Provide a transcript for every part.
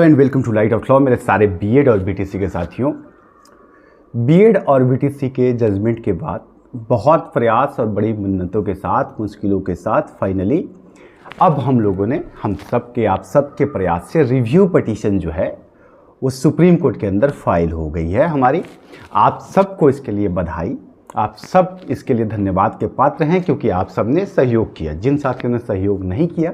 And welcome to light of law. मेरे सारे BEd और बीटीसी के साथियों, बीएड और बीटीसी के जजमेंट के बाद बहुत प्रयास और बड़ी मिन्नतों के साथ, मुश्किलों के साथ फाइनली अब हम लोगों ने आप सबके प्रयास से रिव्यू पिटीशन जो है वो सुप्रीम कोर्ट के अंदर फाइल हो गई है हमारी। आप सबको इसके लिए बधाई, आप सब इसके लिए धन्यवाद के पात्र हैं क्योंकि आप सब ने सहयोग किया। जिन साथियों ने सहयोग नहीं किया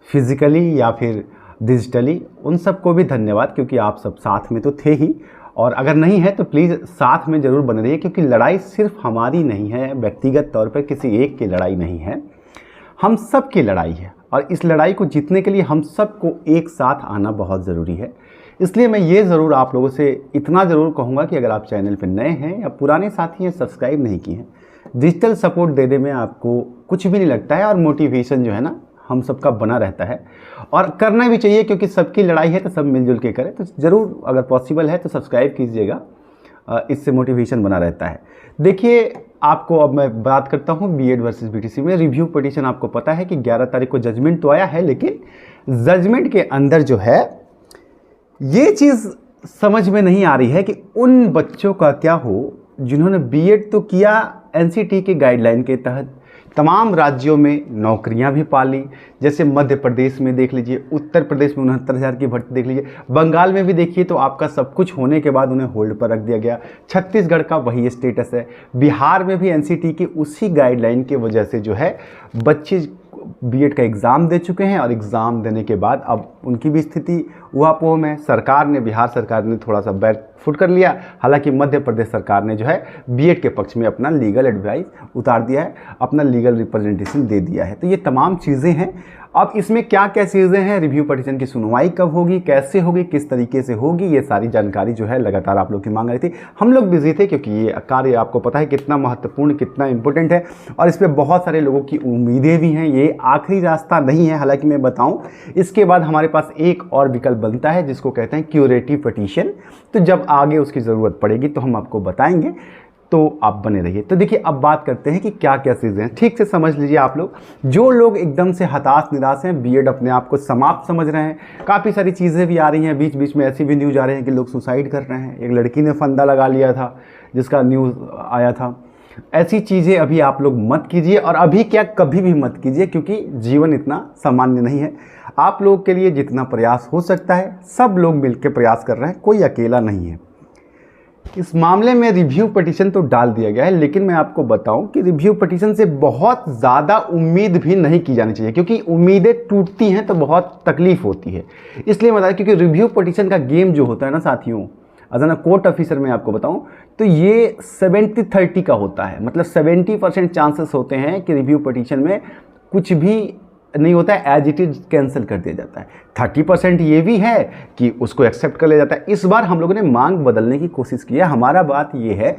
फिजिकली या फिर डिजिटली, उन सबको भी धन्यवाद क्योंकि आप सब साथ में तो थे ही, और अगर नहीं है तो प्लीज़ साथ में ज़रूर बने रहिए क्योंकि लड़ाई सिर्फ हमारी नहीं है, व्यक्तिगत तौर पर किसी एक की लड़ाई नहीं है, हम सब की लड़ाई है। और इस लड़ाई को जीतने के लिए हम सबको एक साथ आना बहुत ज़रूरी है। इसलिए मैं ये ज़रूर आप लोगों से इतना ज़रूर कहूँगा कि अगर आप चैनल पर नए हैं या पुराने साथी हैं, सब्सक्राइब नहीं किए हैं, डिजिटल सपोर्ट देने में आपको कुछ भी नहीं लगता है और मोटिवेशन जो है ना हम सबका बना रहता है, और करना भी चाहिए क्योंकि सबकी लड़ाई है तो सब मिलजुल के करें। तो ज़रूर अगर पॉसिबल है तो सब्सक्राइब कीजिएगा, इससे मोटिवेशन बना रहता है। देखिए, आपको अब मैं बात करता हूँ बीएड वर्सेस बीटीसी में रिव्यू पिटीशन। आपको पता है कि 11 तारीख को जजमेंट तो आया है, लेकिन जजमेंट के अंदर जो है ये चीज़ समझ में नहीं आ रही है कि उन बच्चों का क्या हो जिन्होंने बीएड तो किया एनसीटी के गाइडलाइन के तहत, तमाम राज्यों में नौकरियां भी पाली। जैसे मध्य प्रदेश में देख लीजिए, उत्तर प्रदेश में 69,000 की भर्ती देख लीजिए, बंगाल में भी देखिए तो आपका सब कुछ होने के बाद उन्हें होल्ड पर रख दिया गया। छत्तीसगढ़ का वही स्टेटस है। बिहार में भी एनसीटी की उसी गाइडलाइन की वजह से जो है बच्चे बीएड का एग्ज़ाम दे चुके हैं, और एग्ज़ाम देने के बाद अब उनकी भी स्थिति ऊहापोह में। सरकार ने, बिहार सरकार ने थोड़ा सा बैक फुट कर लिया। हालांकि मध्य प्रदेश सरकार ने जो है बीएड के पक्ष में अपना लीगल एडवाइस उतार दिया है, अपना लीगल रिप्रेजेंटेशन दे दिया है। तो ये तमाम चीज़ें हैं। अब इसमें क्या क्या चीज़ें हैं, रिव्यू पिटीशन की सुनवाई कब होगी, कैसे होगी, किस तरीके से होगी, ये सारी जानकारी जो है लगातार आप लोग की मांग रही थी। हम लोग बिजी थे क्योंकि ये कार्य आपको पता है कितना महत्वपूर्ण, कितना इंपॉर्टेंट है, और इस पर बहुत सारे लोगों की उम्मीदें भी हैं। ये आखिरी रास्ता नहीं है। हालांकि मैं बताऊं, इसके बाद हमारे पास एक और विकल्प बनता है जिसको कहते हैं क्यूरेटिव पिटीशन। तो जब आगे उसकी ज़रूरत पड़ेगी तो हम आपको बताएंगे, तो आप बने रहिए। तो देखिए, अब बात करते हैं कि क्या क्या चीज़ें हैं। ठीक से समझ लीजिए आप लोग। जो लोग एकदम से हताश निराश हैं, बीएड अपने आप को समाप्त समझ रहे हैं, काफ़ी सारी चीज़ें भी आ रही हैं, बीच बीच में ऐसी भी न्यूज़ आ रही हैं कि लोग सुसाइड कर रहे हैं। एक लड़की ने फंदा लगा लिया था जिसका न्यूज़ आया था। ऐसी चीज़ें अभी आप लोग मत कीजिए, और अभी क्या कभी भी मत कीजिए क्योंकि जीवन इतना सामान्य नहीं है। आप लोगों के लिए जितना प्रयास हो सकता है सब लोग मिलकर प्रयास कर रहे हैं, कोई अकेला नहीं है। इस मामले में रिव्यू पिटीशन तो डाल दिया गया है, लेकिन मैं आपको बताऊं कि रिव्यू पिटीशन से बहुत ज़्यादा उम्मीद भी नहीं की जानी चाहिए क्योंकि उम्मीदें टूटती हैं तो बहुत तकलीफ होती है। इसलिए बता, क्योंकि रिव्यू पिटीशन का गेम जो होता है ना साथियों, अगर ना कोर्ट ऑफिसर में आपको बताऊं तो ये 70-30 का होता है। मतलब 70% चांसेस होते हैं कि रिव्यू पिटीशन में कुछ भी नहीं होता है, एज इट इज कैंसिल कर दिया जाता है। 30% ये भी है कि उसको एक्सेप्ट कर लिया जाता है। इस बार हम लोगों ने मांग बदलने की कोशिश की है। हमारा बात ये है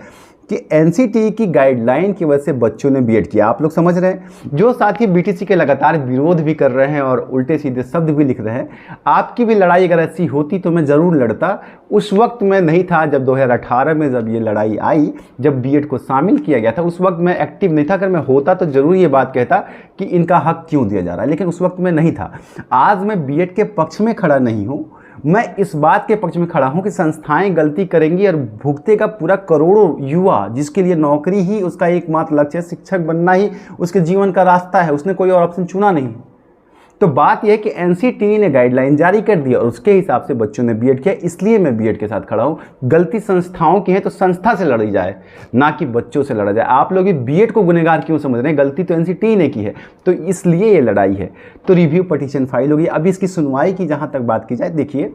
कि एनसीटी की गाइडलाइन की वजह से बच्चों ने बीएड किया। आप लोग समझ रहे हैं। जो साथी बीटीसी के लगातार विरोध भी कर रहे हैं और उल्टे सीधे शब्द भी लिख रहे हैं, आपकी भी लड़ाई अगर ऐसी होती तो मैं ज़रूर लड़ता। उस वक्त मैं नहीं था जब 2018 में जब ये लड़ाई आई, जब बीएड को शामिल किया गया था, उस वक्त मैं एक्टिव नहीं था। अगर मैं होता तो ज़रूर ये बात कहता कि इनका हक क्यों दिया जा रहा है, लेकिन उस वक्त मैं नहीं था। आज मैं बीएड के पक्ष में खड़ा नहीं हूँ, मैं इस बात के पक्ष में खड़ा हूं कि संस्थाएं गलती करेंगी और भुगतेगा पूरा करोड़ों युवा, जिसके लिए नौकरी ही उसका एकमात्र लक्ष्य है, शिक्षक बनना ही उसके जीवन का रास्ता है, उसने कोई और ऑप्शन चुना नहीं। तो बात यह है कि एनसीटी ने गाइडलाइन जारी कर दी और उसके हिसाब से बच्चों ने बीएड किया। इसलिए मैं बीएड के साथ खड़ा हूं। गलती संस्थाओं की है तो संस्था से लड़ी जाए, ना कि बच्चों से लड़ा जाए। आप लोग बीएड को गुनहगार क्यों समझ रहे हैं? गलती तो एनसीटी ने की है, तो इसलिए ये लड़ाई है। तो रिव्यू पिटीशन फाइल होगी। अभी इसकी सुनवाई की जहां तक बात की जाए, देखिए,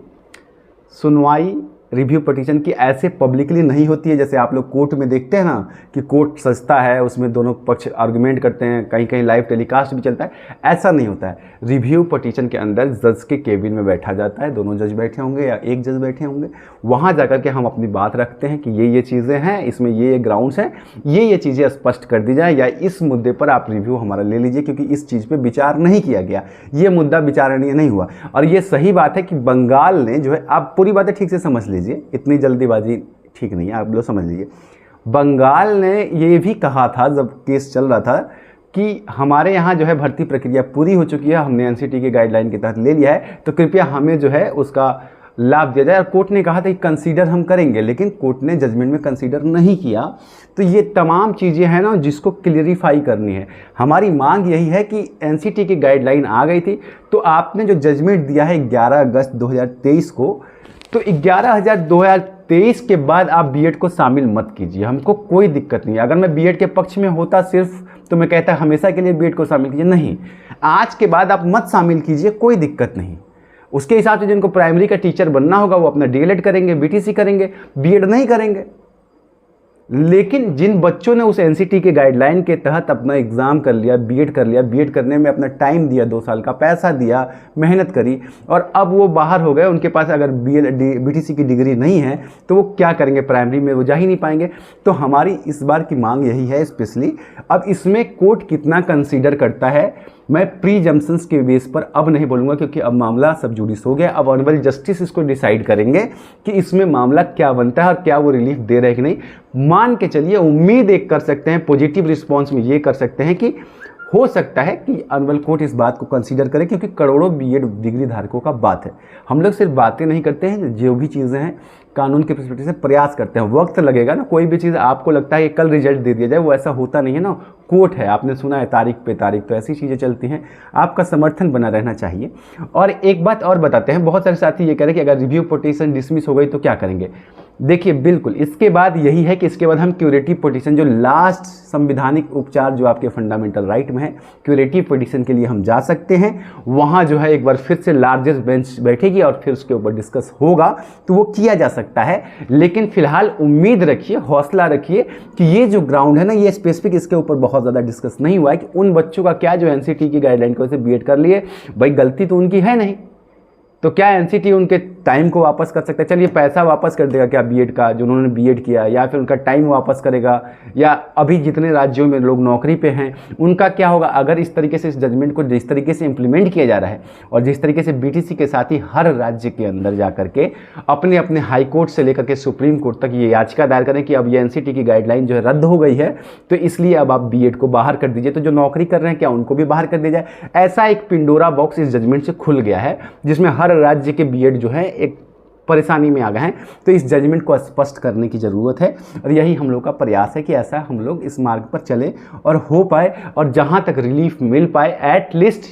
सुनवाई रिव्यू पिटीशन की ऐसे पब्लिकली नहीं होती है जैसे आप लोग कोर्ट में देखते हैं ना कि कोर्ट सजता है, उसमें दोनों पक्ष आर्गुमेंट करते हैं, कहीं कहीं लाइव टेलीकास्ट भी चलता है। ऐसा नहीं होता है। रिव्यू पिटीशन के अंदर जज के केबिन में बैठा जाता है, दोनों जज बैठे होंगे या एक जज बैठे होंगे, वहाँ जाकर के हम अपनी बात रखते हैं कि ये चीज़ें हैं, इसमें ये ग्राउंड्स हैं, ये चीज़ें स्पष्ट कर दी जाए, या इस मुद्दे पर आप रिव्यू हमारा ले लीजिए क्योंकि इस चीज़ पर विचार नहीं किया गया, ये मुद्दा विचारणीय नहीं हुआ। और ये सही बात है कि बंगाल ने जो है, आप पूरी बातें ठीक से समझ लीजिए, इतनी जल्दीबाजी ठीक नहीं है, आप लोग समझ लीजिए। बंगाल ने ये भी कहा था जब केस चल रहा था कि हमारे यहाँ जो है भर्ती प्रक्रिया पूरी हो चुकी है, हमने एनसीटी के गाइडलाइन के तहत ले लिया है, तो कृपया हमें जो है उसका लाभ दिया जाए। और कोर्ट ने कहा था कि कंसीडर हम करेंगे, लेकिन कोर्ट ने जजमेंट में कंसीडर नहीं किया। तो ये तमाम चीज़ें हैं ना जिसको क्लियरिफाई करनी है। हमारी मांग यही है कि एनसीटी की गाइडलाइन आ गई थी, तो आपने जो जजमेंट दिया है 11 अगस्त 2023 को, तो 11/2023 के बाद आप बीएड को शामिल मत कीजिए, हमको कोई दिक्कत नहीं है। अगर मैं बीएड के पक्ष में होता सिर्फ, तो मैं कहता हमेशा के लिए बीएड को शामिल कीजिए, नहीं, आज के बाद आप मत शामिल कीजिए, कोई दिक्कत नहीं। उसके हिसाब से जिनको प्राइमरी का टीचर बनना होगा वो अपना डीएलएड करेंगे, बीटीसी करेंगे, बीएड नहीं करेंगे। लेकिन जिन बच्चों ने उस एनसीटी के गाइडलाइन के तहत अपना एग्ज़ाम कर लिया, बीएड कर लिया, बीएड करने में अपना टाइम दिया, 2 साल का पैसा दिया, मेहनत करी, और अब वो बाहर हो गए, उनके पास अगर बीटीसी की डिग्री नहीं है तो वो क्या करेंगे, प्राइमरी में वो जा ही नहीं पाएंगे। तो हमारी इस बार की मांग यही है स्पेशली। अब इसमें कोर्ट कितना कंसीडर करता है मैं प्री जम्पशंस के बेस पर अब नहीं बोलूँगा, क्योंकि अब मामला सब जुडिस हो गया। अब ऑनरेबल जस्टिस इसको डिसाइड करेंगे कि इसमें मामला क्या बनता है और क्या वो रिलीफ दे रहे हैं कि नहीं। मान के चलिए, उम्मीद एक कर सकते हैं, पॉजिटिव रिस्पॉन्स में ये कर सकते हैं कि हो सकता है कि ऑनरेबल कोर्ट इस बात को कंसीडर करे, क्योंकि करोड़ों बीएड डिग्री धारकों का बात है। हम लोग सिर्फ बातें नहीं करते हैं, जो भी चीज़ें हैं कानून के पर्सपेक्टिव से प्रयास करते हैं। वक्त लगेगा ना, कोई भी चीज़ आपको लगता है कि कल रिजल्ट दे दिया जाए, वो ऐसा होता नहीं है ना। कोर्ट है, आपने सुना है तारीख पे तारीख, तो ऐसी चीज़ें चलती हैं। आपका समर्थन बना रहना चाहिए। और एक बात और बताते हैं, बहुत सारे साथी ये कह रहे हैं कि अगर रिव्यू पिटीशन डिसमिस हो गई तो क्या करेंगे। देखिए, बिल्कुल इसके बाद यही है कि इसके बाद हम क्यूरेटिव पिटीशन, जो लास्ट संविधानिक उपचार जो आपके फंडामेंटल राइट में है, क्यूरेटिव पिटीशन के लिए हम जा सकते हैं। वहाँ जो है एक बार फिर से लार्जेस्ट बेंच बैठेगी और फिर उसके ऊपर डिस्कस होगा, तो वो किया जा सकता है। लेकिन फिलहाल उम्मीद रखिए, हौसला रखिए कि ये जो ग्राउंड है ना, ये स्पेसिफिक इसके ऊपर बहुत ज़्यादा डिस्कस नहीं हुआ है कि उन बच्चों का क्या जो एनसीटी की गाइडलाइन की वजह से बीएड कर लिए। भाई गलती तो उनकी है नहीं, तो क्या एनसीटी उनके टाइम को वापस कर सकता है? चलिए, पैसा वापस कर देगा क्या बीएड का, जो उन्होंने बीएड किया, या फिर उनका टाइम वापस करेगा, या अभी जितने राज्यों में लोग नौकरी पे हैं उनका क्या होगा? अगर इस तरीके से इस जजमेंट को जिस तरीके से इंप्लीमेंट किया जा रहा है, और जिस तरीके से बीटीसी के साथ ही हर राज्य के अंदर जा करके अपने अपने हाई कोर्ट से लेकर के सुप्रीम कोर्ट तक ये याचिका दायर करें कि अब ये एनसीटी की गाइडलाइन जो है रद्द हो गई है, तो इसलिए अब आप बीएड को बाहर कर दीजिए, तो जो नौकरी कर रहे हैं क्या उनको भी बाहर कर दिया जाए। ऐसा एक पिंडोरा बॉक्स इस जजमेंट से खुल गया है, जिसमें हर राज्य के बीएड जो है एक परेशानी में आ गए हैं। तो इस जजमेंट को स्पष्ट करने की ज़रूरत है, और यही हम लोग का प्रयास है कि ऐसा हम लोग इस मार्ग पर चलें और हो पाए, और जहां तक रिलीफ मिल पाए, एटलीस्ट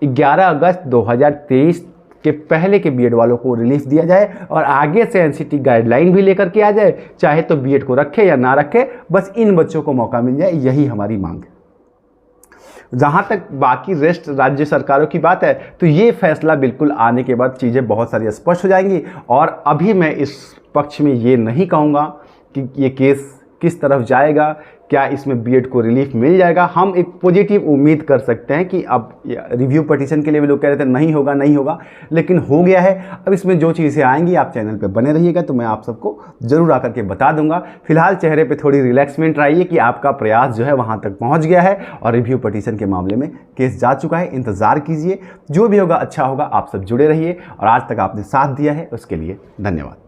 11 अगस्त 2023 के पहले के बीएड वालों को रिलीफ दिया जाए, और आगे से एनसीटी गाइडलाइन भी लेकर के आ जाए, चाहे तो बीएड को रखे या ना रखे, बस इन बच्चों को मौका मिल जाए, यही हमारी मांग है। जहाँ तक बाकी रेस्ट राज्य सरकारों की बात है, तो ये फैसला बिल्कुल आने के बाद चीज़ें बहुत सारी स्पष्ट हो जाएंगी। और अभी मैं इस पक्ष में ये नहीं कहूँगा कि ये केस किस तरफ जाएगा, क्या इसमें बीएड को रिलीफ मिल जाएगा। हम एक पॉजिटिव उम्मीद कर सकते हैं कि अब रिव्यू पिटीशन के लिए भी लोग कह रहे थे नहीं होगा नहीं होगा, लेकिन हो गया है। अब इसमें जो चीज़ें आएंगी आप चैनल पे बने रहिएगा, तो मैं आप सबको ज़रूर आकर के बता दूंगा। फिलहाल चेहरे पे थोड़ी रिलैक्समेंट रहिए कि आपका प्रयास जो है वहाँ तक पहुँच गया है, और रिव्यू पिटीशन के मामले में केस जा चुका है। इंतज़ार कीजिए, जो भी होगा अच्छा होगा। आप सब जुड़े रहिए, और आज तक आपने साथ दिया है उसके लिए धन्यवाद।